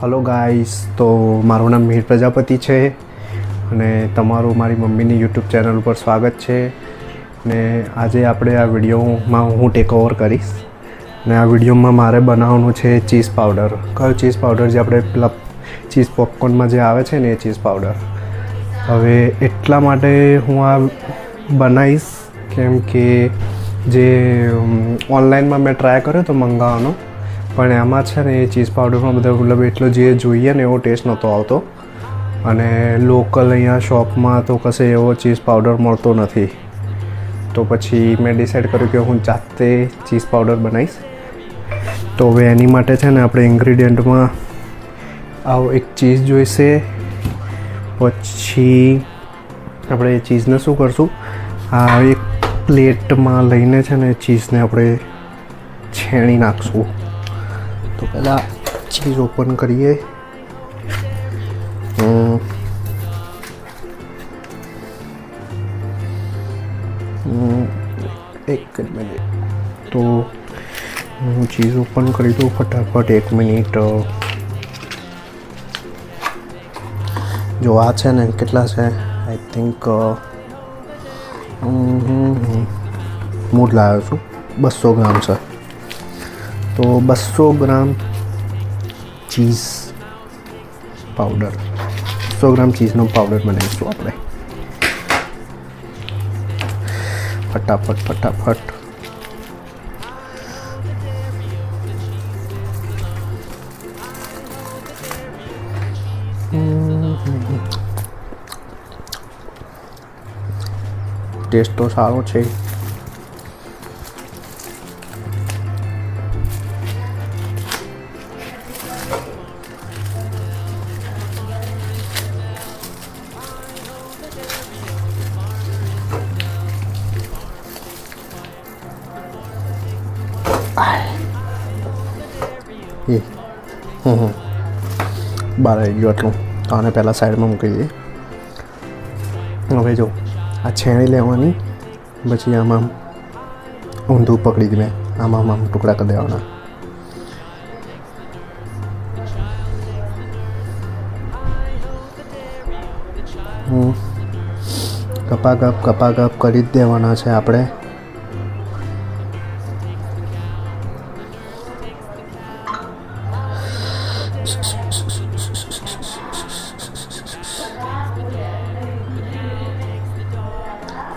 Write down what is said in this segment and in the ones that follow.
Hello guys, તો મારું નામ મિહિર પ્રજાપતિ છે અને તમારું મારી મમ્મીની યુટ્યુબ ચેનલ ઉપર સ્વાગત છે. ને આજે આપણે આ વિડીયોમાં હું ટેક ઓવર કરીશ ને આ વિડીયોમાં મારે બનાવવાનું છે ચીઝ પાવડર. કયો ચીઝ પાવડર? જે આપણે પેલા ચીઝ પોપકોર્નમાં જે આવે છે ને એ ચીઝ પાવડર. હવે એટલા માટે હું આ બનાવીશ કેમ કે જે ઓનલાઈનમાં મેં ટ્રાય કર્યો તો મંગાવવાનો, પણ એમાં છે ને એ ચીઝ પાવડરમાં બધા મતલબ એટલો જે જોઈએ ને એવો ટેસ્ટ નહોતો આવતો. અને લોકલ અહીંયા શોપમાં તો કશે એવો ચીઝ પાવડર મળતો નથી. તો પછી મેં ડિસાઈડ કર્યું કે હું જાતે ચીઝ પાવડર બનાવીશ. તો હવે એની માટે છે ને આપણે ઇન્ગ્રીડિયન્ટમાં આવો એક ચીઝ જોઈશે. પછી આપણે એ ચીઝને શું કરશું, આ એક પ્લેટમાં લઈને છે ને ચીઝને આપણે છેણી નાખશું. તો પહેલાં ચીઝ ઓપન કરીએ. એક મિનિટ. તો હું ચીઝ ઓપન કરી દઉં ફટાફટ. 1 મિનિટ. જો આ છે ને કેટલા છે, આઈ થિંક હું જ લાવ્યો છું, 200 ગ્રામ છે. તો 200 ગ્રામ ચીઝ પાવડર, 100 ગ્રામ ચીઝનો પાવડર બનાવીશું આપણે. ફટાફટ. ટેસ્ટ તો સારો છે. બહાર આવી ગયું આટલું. તો આને પહેલાં સાઈડમાં મૂકી દઈએ. હવે જો આ છેણી લેવાની, પછી આમાં ઊંધું પકડી દઈએ, આમાં ટુકડા કરી દેવાના. કપા કપ કરી જ દેવાના છે આપણે.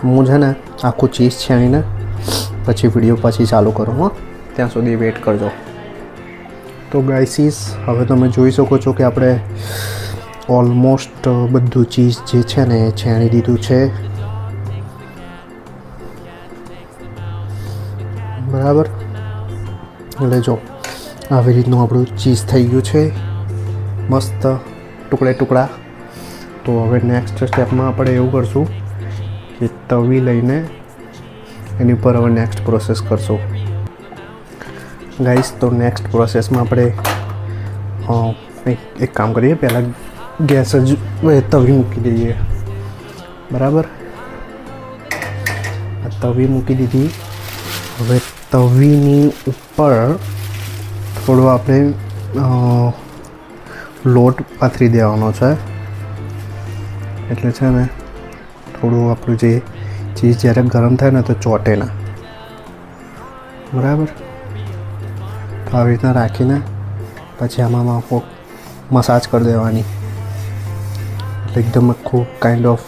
હું છે ને આખું ચીઝ છેણીને પછી વિડીયો પછી ચાલુ કરું. ત્યાં સુધી વેઇટ કરજો. તો ગાઈસીસ, હવે તમે જોઈ શકો છો કે આપણે ઓલમોસ્ટ બધું ચીઝ જે છે ને એ છેણી દીધું છે. બરાબર. એટલે જો આવી રીતનું આપણું ચીઝ થઈ ગયું છે, મસ્ત ટુકડા. તો હવે નેક્સ્ટ સ્ટેપમાં આપણે એવું કરશું કે તવી લઈને એની ઉપર હવે નેક્સ્ટ પ્રોસેસ કરશું ગાઈસ. તો નેક્સ્ટ પ્રોસેસમાં આપણે એક કામ કરીએ, પહેલાં ગેસ જ તવી મૂકી દઈએ. બરાબર. આ તવી મૂકી દીધી. હવે તવીની ઉપર થોડો આપણે લોટ પાથરી દેવાનો છે. એટલે છે ને થોડું આપણું જે ચીઝ જ્યારે ગરમ થાય ને તો ચોટે ના. બરાબર. તો આવી રીતના રાખીને પછી આમાં આખો મસાજ કરી દેવાની. એટલે એકદમ આખું કાઇન્ડ ઓફ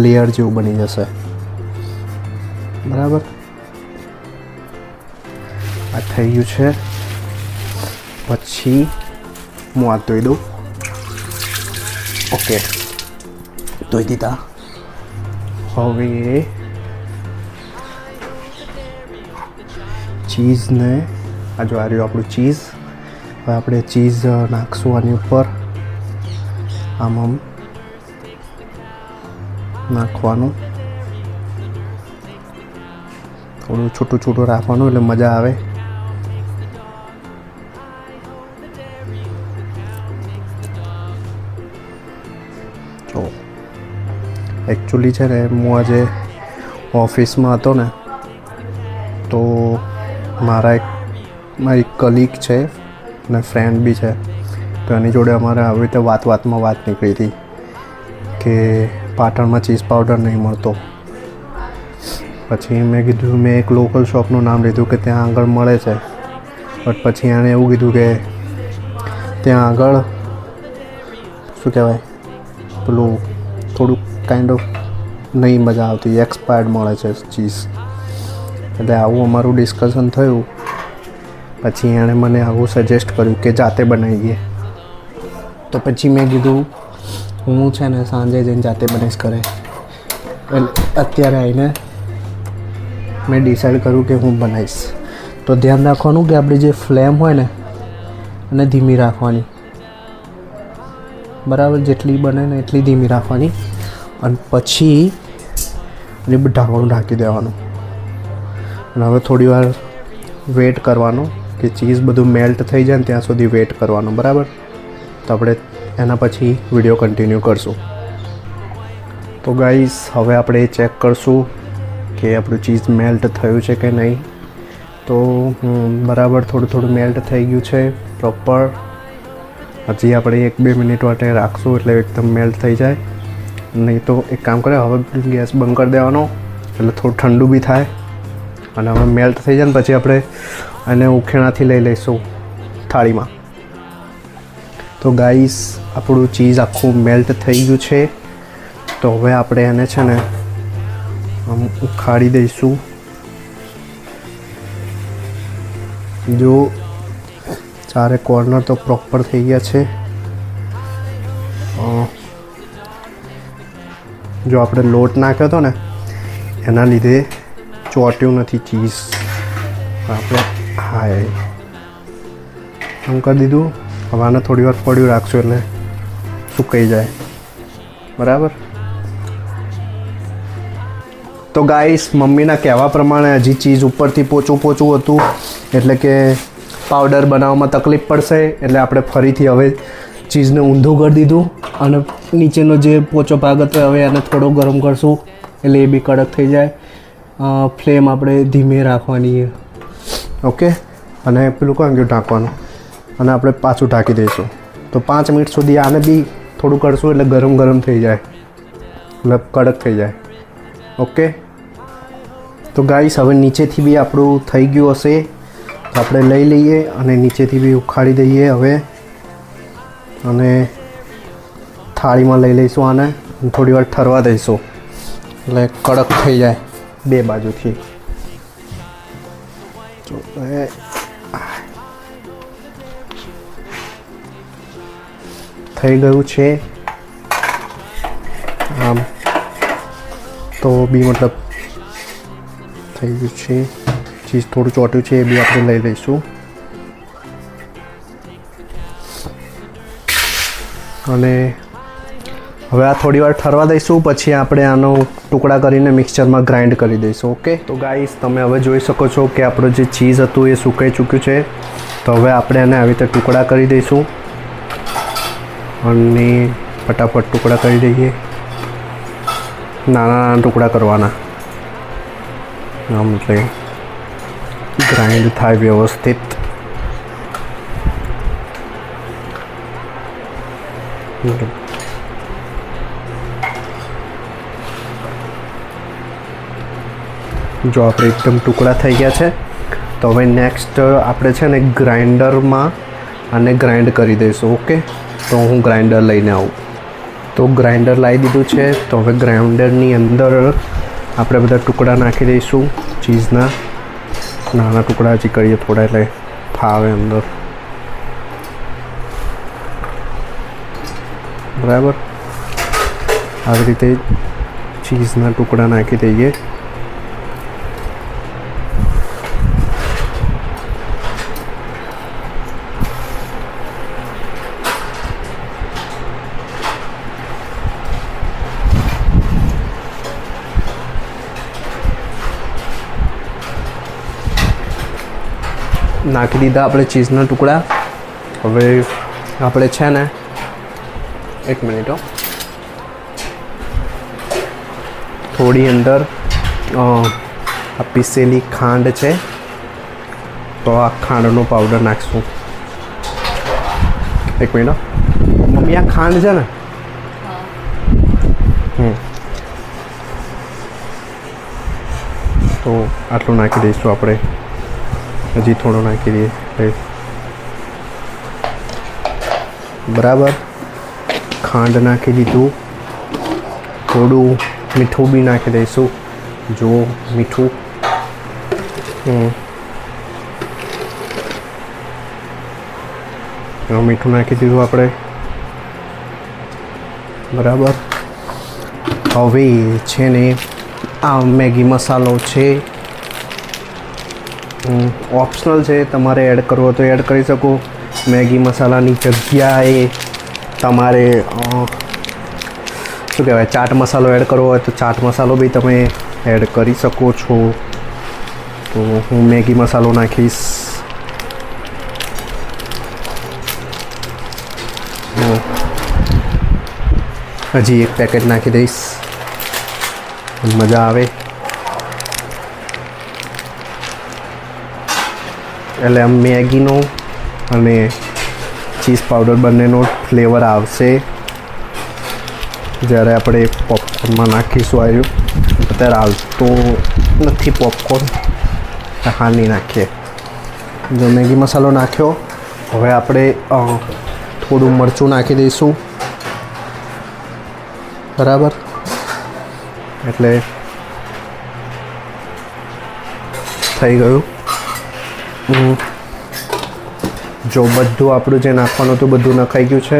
લેયર જેવું બની જશે. બરાબર. આ થઈ ગયું છે. પછી હું હાથ ધોઈ દઉં. ઓકે, ધોઈ દીધા. હવે ચીઝને આ જો આ રહ્યું આપણું ચીઝ. હવે આપણે ચીઝ નાખશું આની ઉપર. આમ નાખવાનું. થોડું છૂટું રાખવાનું એટલે મજા આવે. જો એકચ્યુઅલી છે ને હું આજે ઓફિસમાં હતો ને, તો મારી કલીગ છે અને ફ્રેન્ડ બી છે, તો એની જોડે અમારે આવી રીતે વાતમાં વાત નીકળી હતી કે પાટણમાં ચીઝ પાવડર નહીં મળતો. પછી મેં કીધું, મેં એક લોકલ શોપનું નામ લીધું કે ત્યાં આગળ મળે છે. બટ પછી એણે એવું કીધું કે ત્યાં આગળ શું કહેવાય, પેલું થોડુંક કાઇન્ડ ઓફ નહીં મજા આવતી, એક્સપાયર્ડ મળે છે ચીઝ. એટલે આવું અમારું ડિસ્કશન થયું. પછી એણે મને આવું સજેસ્ટ કર્યું કે જાતે બનાવીએ. તો પછી મેં કીધું હું છે ને સાંજે જઈને જાતે બનાવીશ ઘરે. અત્યારે આવીને મેં ડિસાઈડ કર્યું કે હું બનાવીશ. તો ધ્યાન રાખવાનું કે આપણી જે ફ્લેમ હોય ને એને ધીમી રાખવાની, બરાબર. જેટલી બને ને એટલી ધીમી રાખવાની. અને પછી એની ઢાંકણું ઢાંકી દેવાનું. અને હવે થોડી વાર વેઇટ કરવાનો કે ચીઝ બધું મેલ્ટ થઈ જાય ને ત્યાં સુધી વેઇટ કરવાનું, બરાબર. તો આપણે એના પછી વિડીયો કન્ટિન્યુ કરશું. તો ગાઈસ, હવે આપણે એ ચેક કરશું કે આપણું ચીઝ મેલ્ટ થયું છે કે નહીં. તો બરાબર થોડું મેલ્ટ થઈ ગયું છે પ્રોપર. હજી આપણે 1-2 મિનિટ માટે રાખશું એટલે એકદમ મેલ્ટ થઈ જાય. નહીં તો એક કામ કરે, હવે ગેસ બંધ કરી દેવાનો એટલે થોડું ઠંડુ બી થાય. અને હવે મેલ્ટ થઈ જાય ને પછી આપણે એને ઉખેણાથી લઈ લઈશું થાળીમાં. તો ગાઈસ, આપણું ચીઝ આખું મેલ્ટ થઈ ગયું છે. તો હવે આપણે એને છે ને આમ ઉખાડી દઈશું. જો ચારે કોર્નર તો પ્રોપર થઈ ગયા છે. જો આપણે લોટ નાખ્યો હતો ને એના લીધે ચોટ્યું નથી ચીઝ. આપણે આમ કરી દીધું. હવે આને થોડી વાર પડ્યું રાખશું એટલે સુકાઈ જાય, બરાબર. તો ગાઈસ, મમ્મીના કહેવા પ્રમાણે હજી ચીઝ ઉપરથી પોચું હતું એટલે કે પાવડર બનાવવામાં તકલીફ પડશે. એટલે આપણે ફરીથી હવે ચીઝને ઊંધું કરી દીધું અને નીચેનો જે પોચો ભાગ હતો હવે એને થોડો ગરમ કરશું એટલે એ બી કડક થઈ જાય. ફ્લેમ આપણે ધીમે રાખવાની, ઓકે. અને પેલું કહું ગયું ઢાંકવાનું, અને આપણે પાછું ઢાંકી દઈશું. તો 5 મિનિટ સુધી આને બી થોડું કરશું એટલે ગરમ થઈ જાય, મતલબ કડક થઈ જાય, ઓકે. તો ગાઈસ, હવે નીચેથી બી આપણું થઈ ગયું હશે તો આપણે લઈ લઈએ અને નીચેથી બી ઉખાડી દઈએ હવે. અને થાળીમાં લઈ લઈશું આને. થોડી વાર ઠરવા દઈશું એટલે કડક થઈ જાય બે બાજુથી. થઈ ગયું છે આમ તો બી, મતલબ થઈ ગયું છે. ચીઝ થોડું ચોટ્યું છે એ બી આપણે લઈ લઈશું. અને હવે આ થોડી વાર ઠરવા દઈશું. પછી આપણે આનો ટુકડા કરીને મિક્સચરમાં ગ્રાઇન્ડ કરી દઈશું, ઓકે. તો ગાઈસ, તમે હવે જોઈ શકો છો કે આપણું જે ચીઝ હતું એ સુકાઈ ચૂક્યું છે. તો હવે આપણે એને આવી રીતે ટુકડા કરી દઈશું અને ફટાફટ ટુકડા કરી દઈએ. નાના ટુકડા કરવાના, આમ એટલે ગ્રાઇન્ડ થાય વ્યવસ્થિત. જો આપણે એકદમ ટુકડા થઈ ગયા છે તો હવે નેક્સ્ટ આપણે છે ને ગ્રાઇન્ડરમાં આને ગ્રાઇન્ડ કરી દઈશું, ઓકે. તો હું ગ્રાઇન્ડર લઈને આવું. તો ગ્રાઇન્ડર લાવી દીધું છે. તો હવે ગ્રાઇન્ડરની અંદર આપણે બધા ટુકડા નાખી દઈશું ચીઝના. નાના ટુકડા હજી કરીએ થોડા એટલે ફાવે અંદર, બરાબર. આવી રીતે ચીઝના ટુકડા નાખી દઈએ. નાખી દીધા આપણે ચીઝના ટુકડા. હવે આપણે છે ને 1 મિનિટ થોડી અંદર આ પીસેલી ખાંડ છે તો આ ખાંડનો પાવડર નાખીશું. એક મિનિટ. મમ્મી આ ખાંડ છે ને? તો આટલું નાખી દઈશું આપણે. હજી થોડું નાખી દઈએ. બરાબર, ખાંડ નાખી દીધું. થોડું મીઠું બી નાખી દઈશું. જો મીઠું, મીઠું નાખી દીધું આપણે. બરાબર, હવે છે ને આ મેગી મસાલો છે, ઓપ્શનલ છે, તમારે એડ કરવો હોય તો એડ કરી શકો. મેગી મસાલાની જગ્યાએ તમારે શું કહેવાય, ચાટ મસાલો એડ કરવો હોય તો ચાટ મસાલો બી તમે એડ કરી શકો છો. તો હું મેગી મસાલો નાખીશ. હજી એક પેકેટ નાખી દઈશ, મજા આવે. એટલે આમ મેગીનો અને ચીઝ પાવડર બંનેનો ફ્લેવર આવશે જ્યારે આપણે પોપકોર્નમાં નાખીશું. આવ્યું અત્યારે હાલતો નથી પોપકોર્ન, હાલ નહીં નાખીએ. જો મેગી મસાલો નાખ્યો, હવે આપણે થોડું મરચું નાખી દઈશું. બરાબર, એટલે થઈ ગયું. જો બધું આપણું જે નાખવાનું હતું બધું નખાઈ ગયું છે.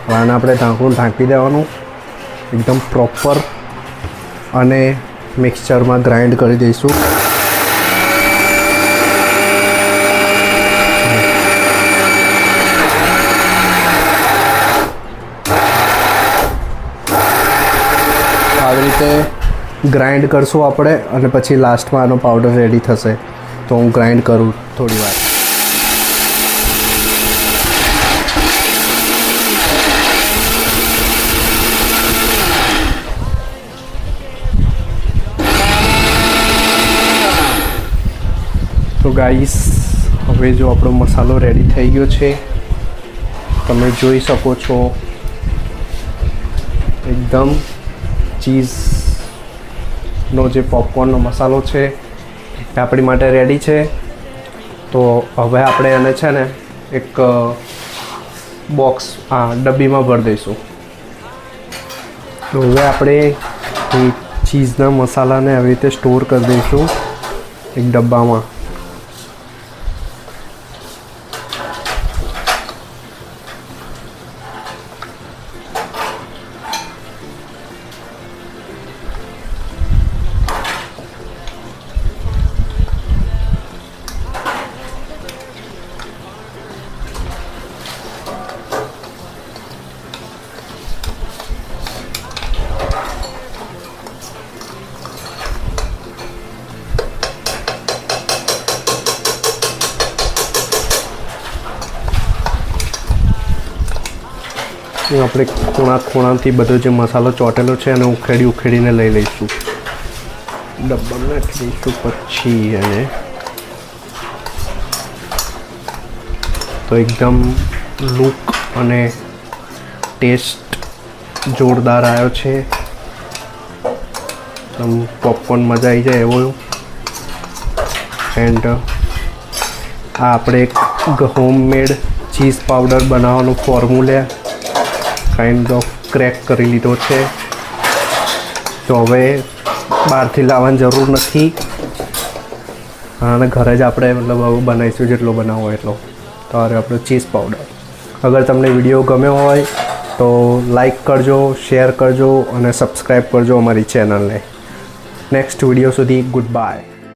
હવે આને આપણે ઢાંકી દેવાનું એકદમ પ્રોપર અને મિક્સચરમાં ગ્રાઇન્ડ કરી દઈશું. આવી રીતે ગ્રાઇન્ડ કરશું આપણે અને પછી લાસ્ટમાં આનો પાવડર રેડી થશે. તો હું ગ્રાઇન્ડ કરું થોડી વાર. તો ગાઈસ, હવે જો આપણો મસાલો રેડી થઈ ગયો છે, તમે જોઈ શકો છો એકદમ ચીઝનો જે પોપકોર્નનો મસાલો છે એ આપણી માટે રેડી છે. તો હવે આપણે એને છે ને એક બોક્સ ડબ્બીમાં ભરી દઈશું. તો હવે આપણે એ ચીઝના મસાલાને આવી રીતે સ્ટોર કરી દઈશું એક ડબ્બામાં. આપણે ખૂણાથી બધો જે મસાલો ચોટેલો છે એને ઉખેડીને લઈ લઈશું. ડબ્બામાં નાખી દઈશું પછી એને. તો એકદમ લુક અને ટેસ્ટ જોરદાર આવ્યો છે. પોપકોર્ન મજા આવી જાય એવો. એન્ડ આ આપણે એક હોમમેડ ચીઝ પાવડર બનાવવાનું ફોર્મ્યુલા કાઇન્ડ ઓફ ક્રેક કરી લીધો છે. તો હવે બહારથી લાવવાની જરૂર નથી અને ઘરે જ આપણે મતલબ હવે બનાવીશું જેટલો બનાવવો હોય એટલો. તો હવે આપણો ચીઝ પાવડર. અગર તમને વિડીયો ગમ્યો હોય તો લાઈક કરજો, શેર કરજો અને સબસ્ક્રાઈબ કરજો અમારી ચેનલને. નેક્સ્ટ વિડીયો સુધી ગુડ બાય.